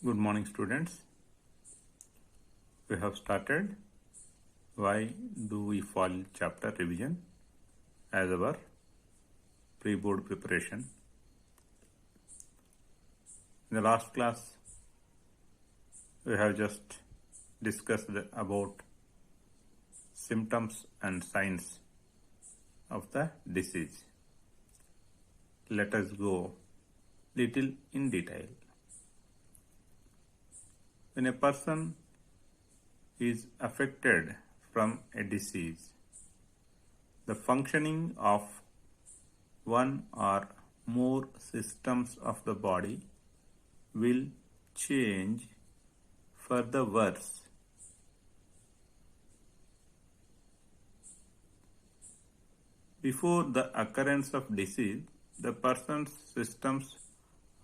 Good morning, students. We have started Why Do We Fall chapter revision as our pre-board preparation. In the last class, we have just discussed about symptoms and signs of the disease. Let us go little in detail. When a person is affected from a disease, the functioning of one or more systems of the body will change for the worse. Before the occurrence of disease, the person's systems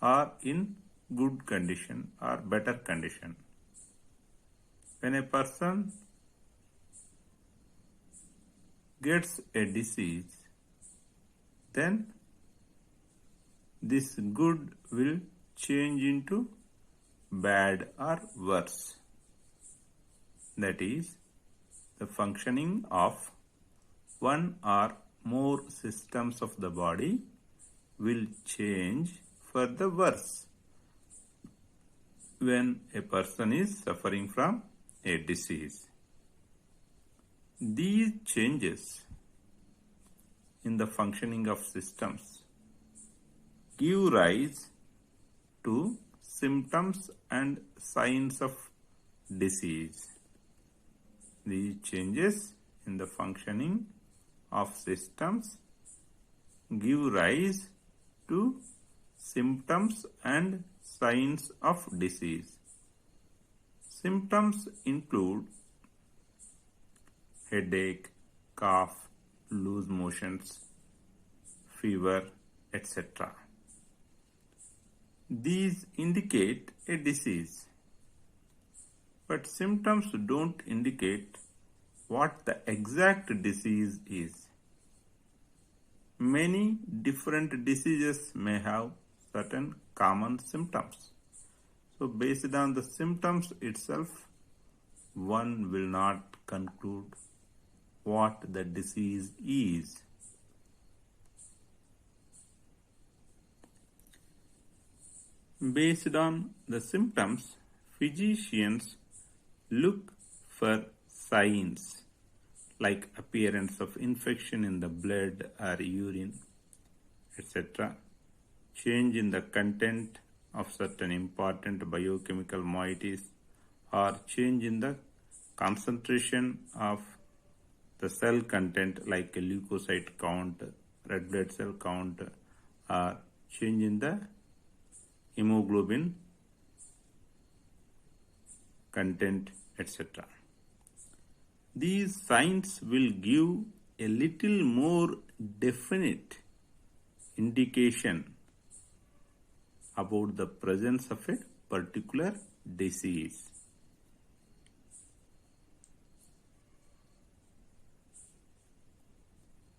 are in good condition or better condition. When a person gets a disease, then this good will change into bad or worse. That is, the functioning of one or more systems of the body will change for the worse when a person is suffering from a disease. These changes in the functioning of systems give rise to symptoms and signs of disease. These changes in the functioning of systems give rise to symptoms and signs of disease. Symptoms include headache, cough, loose motions, fever, etc. These indicate a disease, but symptoms don't indicate what the exact disease is. Many different diseases may have certain common symptoms. So based on the symptoms itself, one will not conclude what the disease is. Based on the symptoms, physicians look for signs like appearance of infection in the blood or urine, etc., change in the content of certain important biochemical moieties, or change in the concentration of the cell content like a leukocyte count, red blood cell count, or change in the hemoglobin content, etc. These signs will give a little more definite indication about the presence of a particular disease.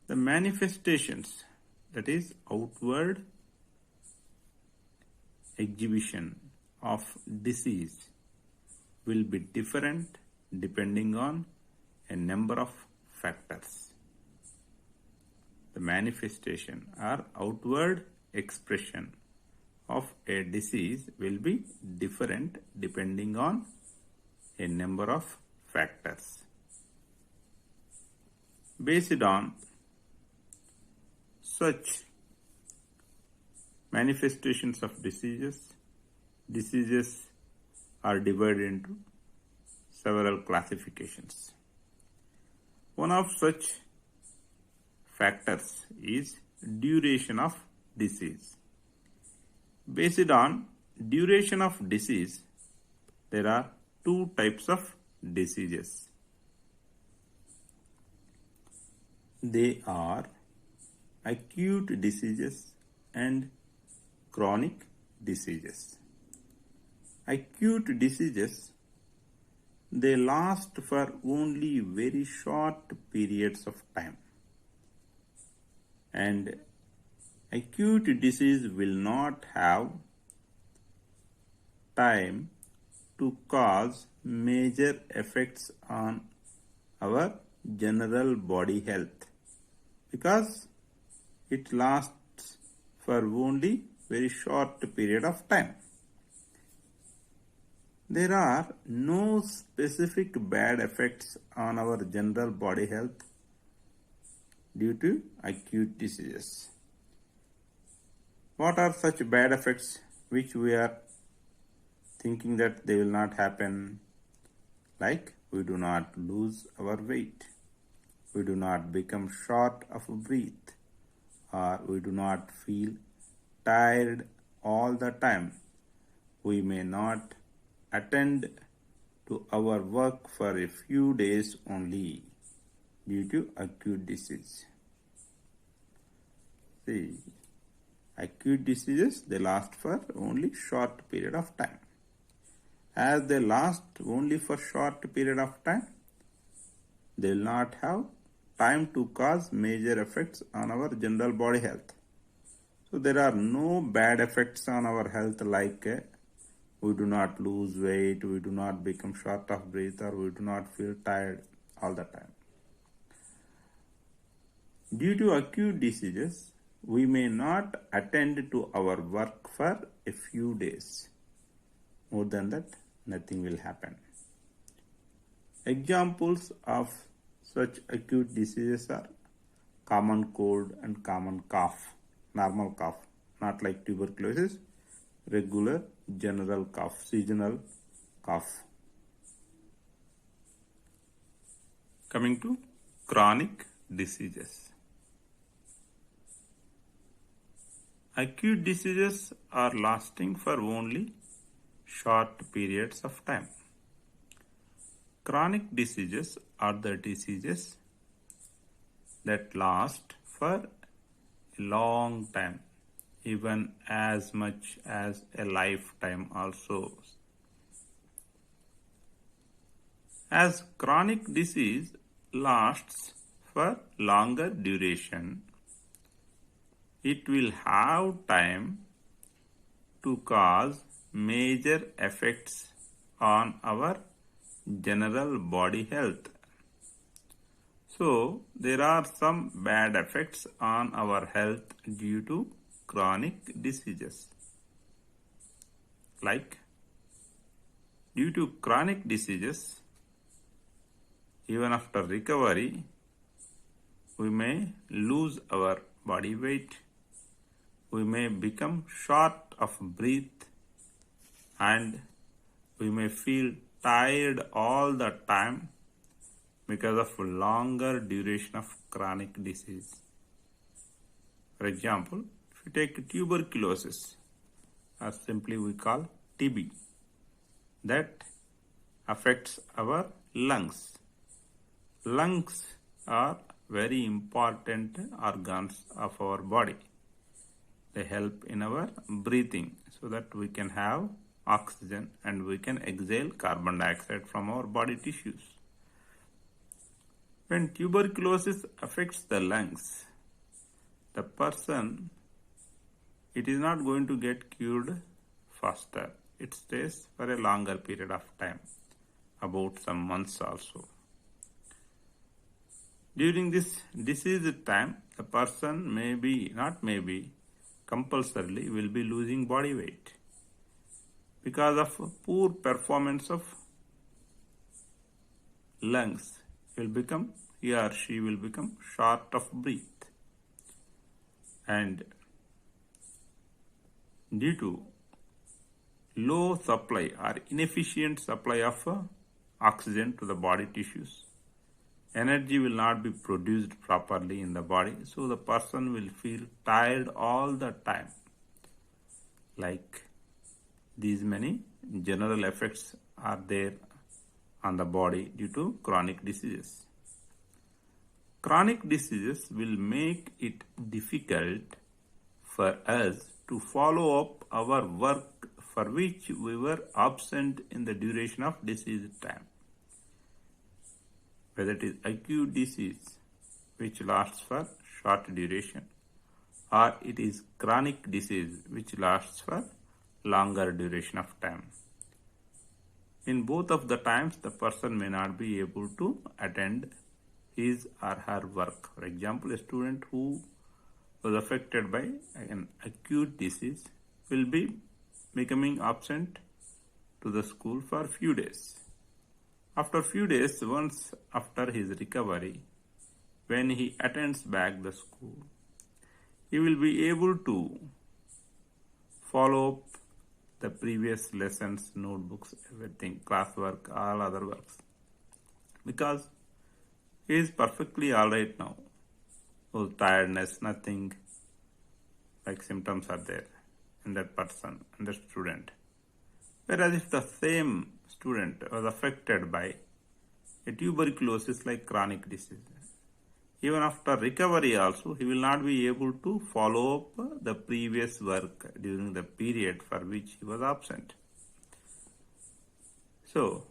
The manifestations, that is outward exhibition of disease, will be different depending on a number of factors. The manifestation or outward expression of a disease will be different depending on a number of factors. Based on such manifestations of diseases are divided into several classifications. One of such factors is duration of disease. Based on duration of disease, there are two types of diseases. They are acute diseases and chronic diseases. Acute diseases, they last for only very short periods of time, and acute disease will not have time to cause major effects on our general body health, because it lasts for only very short period of time. There are no specific bad effects on our general body health due to acute diseases. What are such bad effects which we are thinking that they will not happen? Like, we do not lose our weight, we do not become short of breath, or we do not feel tired all the time. We may not attend to our work for a few days only due to acute disease. See, acute diseases, they last for only short period of time. As they last only for short period of time, they will not have time to cause major effects on our general body health. So there are no bad effects on our health, like we do not lose weight, we do not become short of breath, or we do not feel tired all the time. Due to acute diseases, we may not attend to our work for a few days. More than that, nothing will happen. Examples of such acute diseases are common cold and common cough, normal cough, not like tuberculosis, regular general cough, seasonal cough. Coming to chronic diseases. Acute diseases are lasting for only short periods of time. Chronic diseases are the diseases that last for a long time, even as much as a lifetime also. As chronic disease lasts for longer duration, it will have time to cause major effects on our general body health. So, there are some bad effects on our health due to chronic diseases. Like, due to chronic diseases, even after recovery, we may lose our body weight, we may become short of breath, and we may feel tired all the time because of longer duration of chronic disease. For example, if you take tuberculosis, or simply we call TB, that affects our lungs. Lungs are very important organs of our body. They help in our breathing so that we can have oxygen and we can exhale carbon dioxide from our body tissues. When tuberculosis affects the lungs, the person, it is not going to get cured faster. It stays for a longer period of time, about some months also. During this disease time, the person compulsorily will be losing body weight because of poor performance of lungs. He or she will become short of breath, and due to low supply or inefficient supply of oxygen to the body tissues, energy will not be produced properly in the body, so the person will feel tired all the time. Like, these many general effects are there on the body due to chronic diseases. Chronic diseases will make it difficult for us to follow up our work for which we were absent in the duration of disease time. Whether it is acute disease which lasts for short duration, or it is chronic disease which lasts for longer duration of time. In both of the times, the person may not be able to attend his or her work. For example, a student who was affected by an acute disease will be becoming absent to the school for few days. After few days, once after his recovery, when he attends back the school, he will be able to follow up the previous lessons, notebooks, everything, classwork, all other works, because he is perfectly alright now. No tiredness, nothing like symptoms are there in that person, in the student. Whereas if the same student was affected by a tuberculosis like chronic disease, even after recovery also, he will not be able to follow up the previous work during the period for which he was absent. So,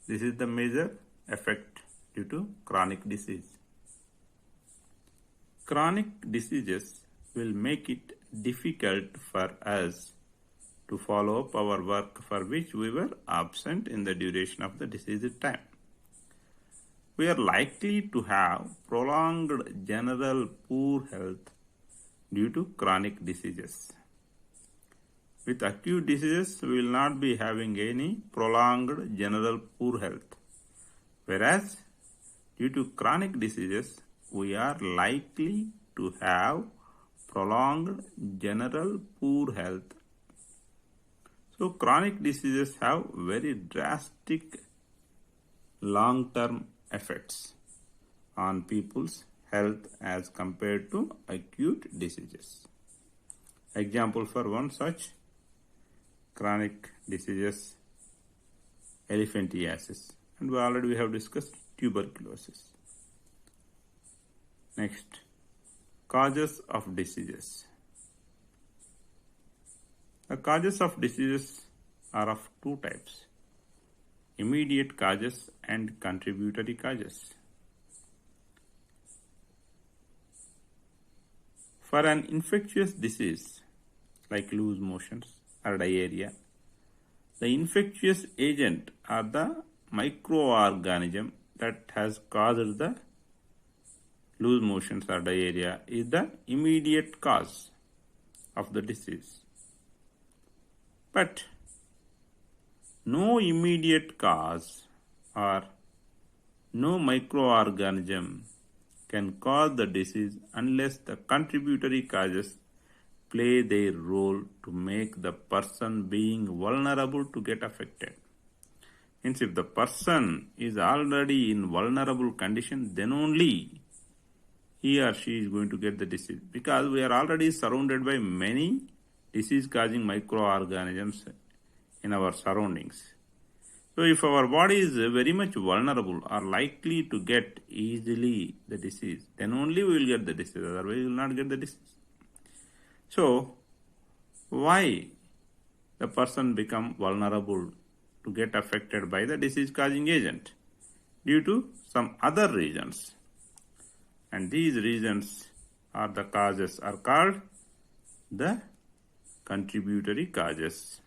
this is the major effect due to chronic disease. Chronic diseases will make it difficult for us to follow up our work for which we were absent in the duration of the diseased time. We are likely to have prolonged general poor health due to chronic diseases. With acute diseases, we will not be having any prolonged general poor health. Whereas, due to chronic diseases, we are likely to have prolonged general poor health. So, chronic diseases have very drastic long-term effects on people's health as compared to acute diseases. Example for one such chronic diseases, elephantiasis, and we have discussed tuberculosis. Next, causes of diseases. The causes of diseases are of two types: immediate causes and contributory causes. For an infectious disease like loose motions or diarrhea, the infectious agent or the microorganism that has caused the loose motions or diarrhea is the immediate cause of the disease. But no immediate cause or no microorganism can cause the disease unless the contributory causes play their role to make the person being vulnerable to get affected. Hence, if the person is already in vulnerable condition, then only he or she is going to get the disease, because we are already surrounded by many disease-causing microorganisms in our surroundings. So if our body is very much vulnerable or likely to get easily the disease, then only we will get the disease, otherwise we will not get the disease. So why the person become vulnerable to get affected by the disease-causing agent? Due to some other reasons. And these reasons or the causes are called the contributory causes.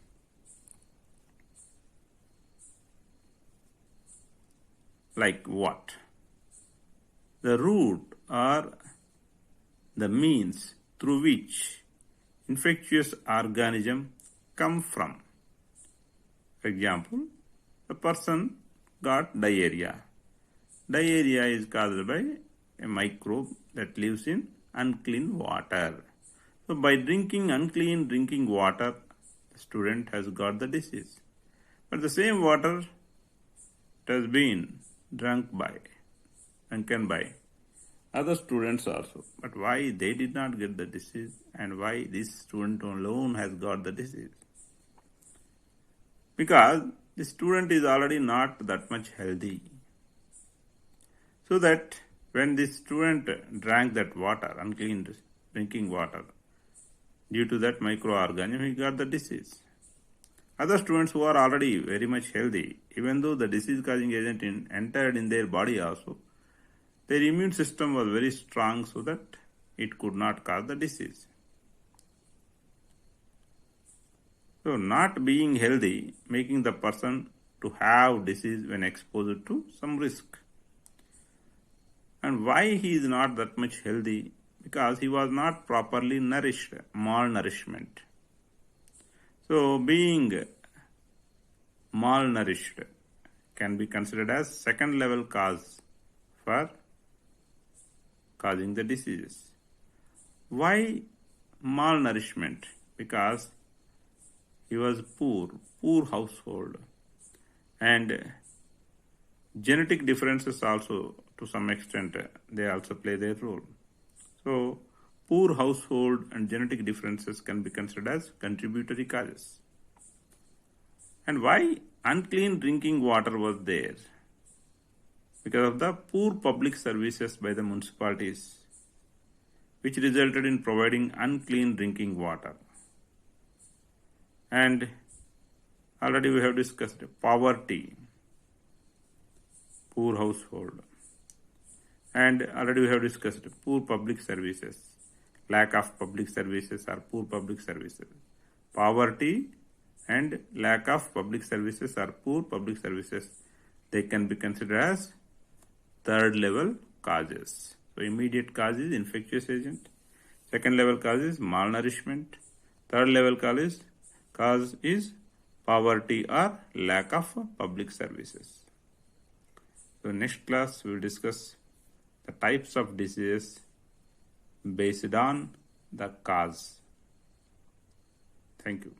Like what? The route or the means through which infectious organisms come from. For example, a person got diarrhea. Diarrhea is caused by a microbe that lives in unclean water. So by drinking unclean drinking water, the student has got the disease. But the same water has been drunken by other students also. But why they did not get the disease, and why this student alone has got the disease? Because the student is already not that much healthy. So that when this student drank that water, unclean drinking water, due to that microorganism, he got the disease. Other students who are already very much healthy, even though the disease-causing agent entered in their body also, their immune system was very strong so that it could not cause the disease. So not being healthy, making the person to have disease when exposed to some risk. And why he is not that much healthy? Because he was not properly nourished, malnourishment. So being malnourished can be considered as second level cause for causing the diseases. Why malnourishment? Because he was poor household, and genetic differences also to some extent they also play their role. So poor household and genetic differences can be considered as contributory causes. And why unclean drinking water was there? Because of the poor public services by the municipalities, which resulted in providing unclean drinking water. And already we have discussed poverty, poor household, and already we have discussed poor public services, lack of public services or poor public services. Poverty and lack of public services or poor public services, they can be considered as third level causes. So immediate cause is infectious agent, second level cause is malnourishment, third level cause is poverty or lack of public services. So next class we will discuss the types of diseases based on the cause. Thank you.